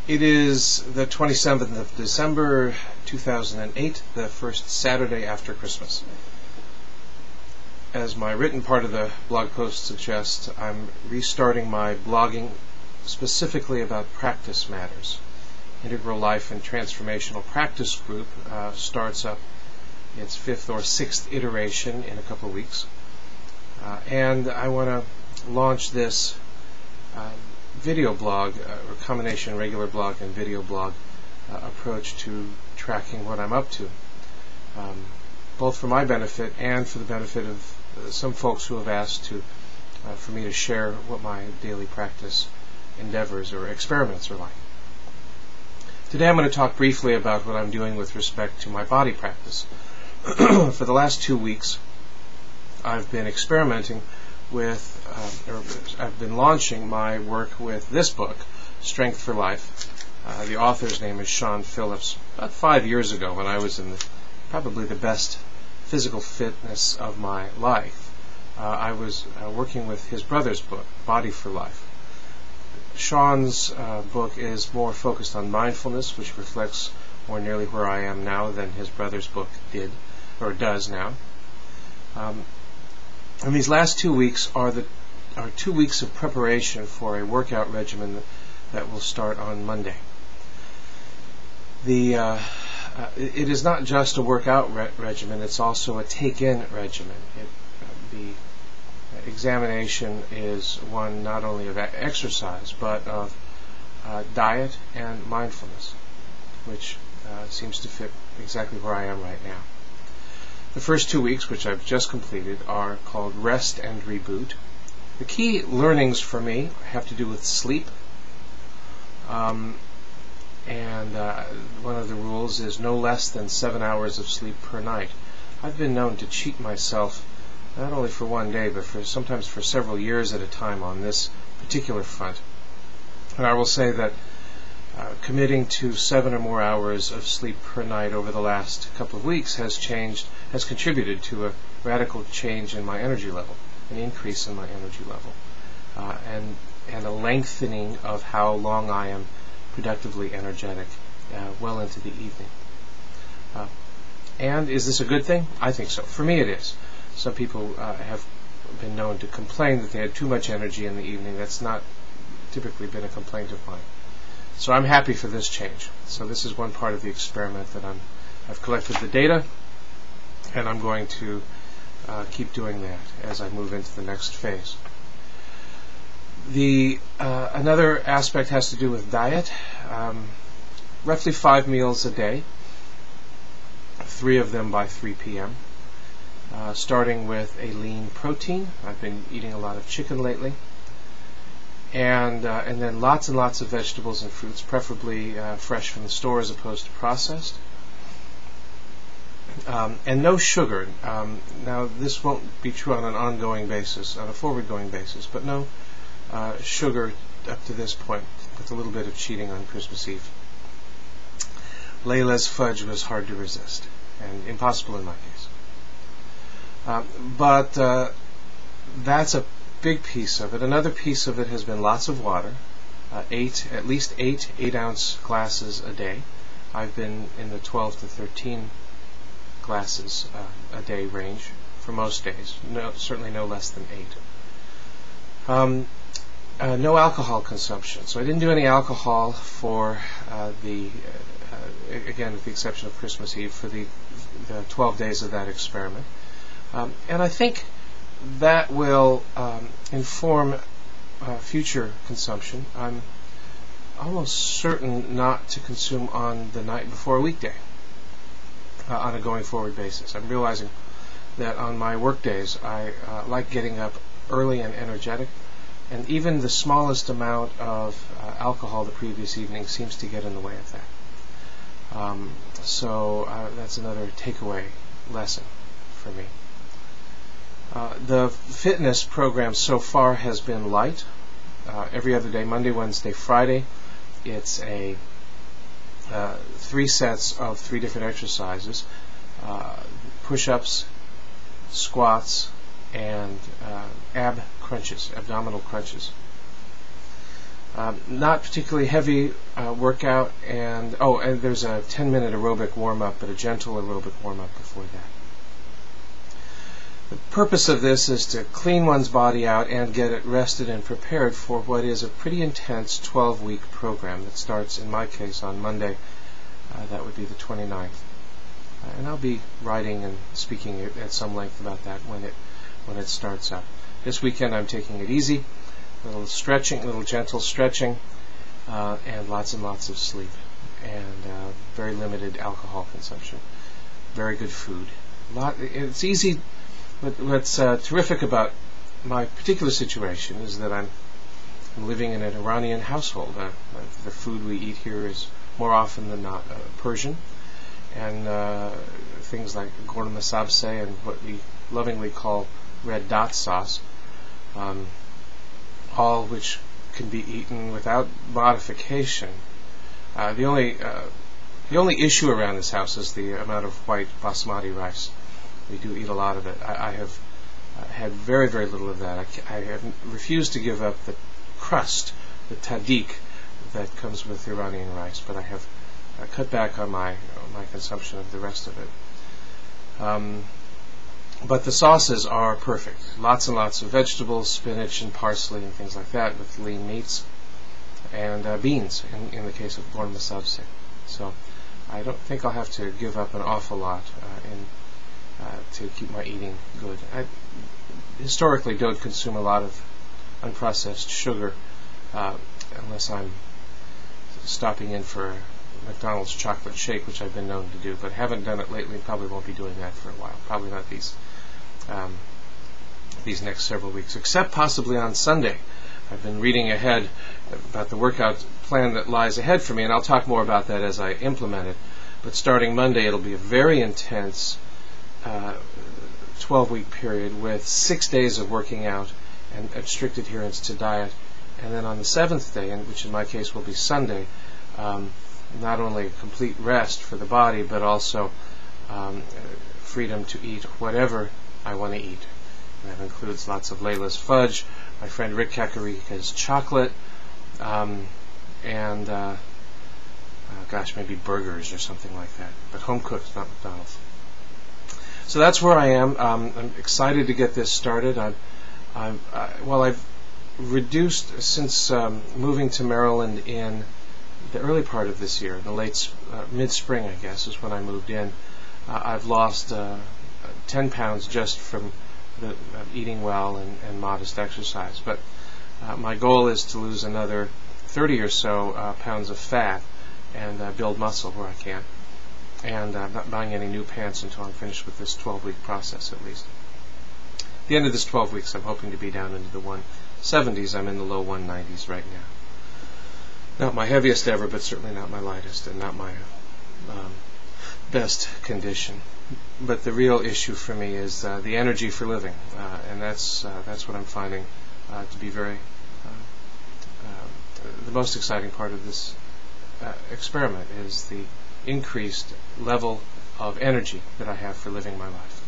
It is the 27th of December 2008, the first Saturday after Christmas. As my written part of the blog post suggests, I'm restarting my blogging specifically about practice matters. Integral Life and Transformational Practice Group starts up its 5th or 6th iteration in a couple of weeks. And I want to launch this video blog, or combination regular blog and video blog approach to tracking what I'm up to, both for my benefit and for the benefit of some folks who have asked for me to share what my daily practice endeavors or experiments are like. Today I'm going to talk briefly about what I'm doing with respect to my body practice. For the last 2 weeks I've been experimenting with, I've been launching my work with this book, Strength for Life. The author's name is Sean Phillips. About 5 years ago, when I was in probably the best physical fitness of my life, I was working with his brother's book, Body for Life. Sean's book is more focused on mindfulness, which reflects more nearly where I am now than his brother's book did, or does now. And these last 2 weeks are 2 weeks of preparation for a workout regimen that will start on Monday. It is not just a workout regimen, it's also a take-in regimen. The examination is one not only of exercise, but of diet and mindfulness, which seems to fit exactly where I am right now. The first 2 weeks, which I've just completed, are called Rest and Reboot. The key learnings for me have to do with sleep. And one of the rules is no less than 7 hours of sleep per night. I've been known to cheat myself not only for one day, but sometimes for several years at a time on this particular front. And I will say that committing to 7 or more hours of sleep per night over the last couple of weeks has contributed to a radical change in my energy level, an increase in my energy level, and a lengthening of how long I am productively energetic well into the evening. And is this a good thing? I think so. For me it is. Some people have been known to complain that they had too much energy in the evening. That's not typically been a complaint of mine. So I'm happy for this change. So this is one part of the experiment that I've collected the data, and I'm going to keep doing that as I move into the next phase. Another aspect has to do with diet. Roughly 5 meals a day, 3 of them by 3 p.m. Starting with a lean protein. I've been eating a lot of chicken lately. And then lots and lots of vegetables and fruits, preferably fresh from the store as opposed to processed. And no sugar. Now, this won't be true on an ongoing basis, on a forward-going basis, but no sugar up to this point, with a little bit of cheating on Christmas Eve. Layla's fudge was hard to resist, and impossible in my case. But that's a big piece of it. Another piece of it has been lots of water, at least 8 8-ounce glasses a day. I've been in the 12 to 13 glasses a day range for most days. Certainly no less than 8. No alcohol consumption. So I didn't do any alcohol for again, with the exception of Christmas Eve, for the 12 days of that experiment. And I think that will inform future consumption. I'm almost certain not to consume on the night before a weekday on a going forward basis. I'm realizing that on my work days I like getting up early and energetic, and even the smallest amount of alcohol the previous evening seems to get in the way of that. So that's another takeaway lesson for me. The fitness program so far has been light. Every other day, Monday, Wednesday, Friday, it's 3 sets of 3 different exercises: push-ups, squats, and abdominal crunches. Not particularly heavy workout, and there's a 10-minute aerobic warm-up, but a gentle aerobic warm-up before that. The purpose of this is to clean one's body out and get it rested and prepared for what is a pretty intense 12-week program that starts, in my case, on Monday. That would be the 29th. And I'll be writing and speaking at some length about that when it starts up. This weekend I'm taking it easy, little stretching, little gentle stretching, and lots of sleep, and very limited alcohol consumption, very good food. It's easy. What's terrific about my particular situation is that I'm living in an Iranian household. The food we eat here is more often than not Persian, and things like ghorm masabse and what we lovingly call red dot sauce, all which can be eaten without modification. The only issue around this house is the amount of white basmati rice. We do eat a lot of it. I have had very little of that. I have refused to give up the crust, the tadik, that comes with Iranian rice, but I have cut back on my consumption of the rest of it. But the sauces are perfect. Lots and lots of vegetables, spinach and parsley and things like that, with lean meats, and beans in the case of ghorm masabse. So I don't think I'll have to give up an awful lot to keep my eating good. I historically don't consume a lot of unprocessed sugar unless I'm stopping in for a McDonald's chocolate shake, which I've been known to do, but haven't done it lately and probably won't be doing that for a while. Probably not these next several weeks, except possibly on Sunday. I've been reading ahead about the workout plan that lies ahead for me, and I'll talk more about that as I implement it. But starting Monday, it'll be a very intense 12-week period with 6 days of working out and strict adherence to diet. And then on the 7th day, which in my case will be Sunday, not only complete rest for the body, but also freedom to eat whatever I want to eat. And that includes lots of Layla's fudge, my friend Rick Kakarika's chocolate, and maybe burgers or something like that. But home cooked, not McDonald's. So that's where I am. I'm excited to get this started. I've reduced since moving to Maryland in the early part of this year, the late mid-spring, I guess, is when I moved in. I've lost 10 pounds just from eating well and modest exercise. But my goal is to lose another 30 or so pounds of fat and build muscle where I can. And I'm not buying any new pants until I'm finished with this 12-week process, at least. At the end of this 12 weeks, I'm hoping to be down into the 170s. I'm in the low 190s right now. Not my heaviest ever, but certainly not my lightest, and not my best condition. But the real issue for me is the energy for living, and that's what I'm finding to be very the most exciting part of this experiment is the increased level of energy that I have for living my life.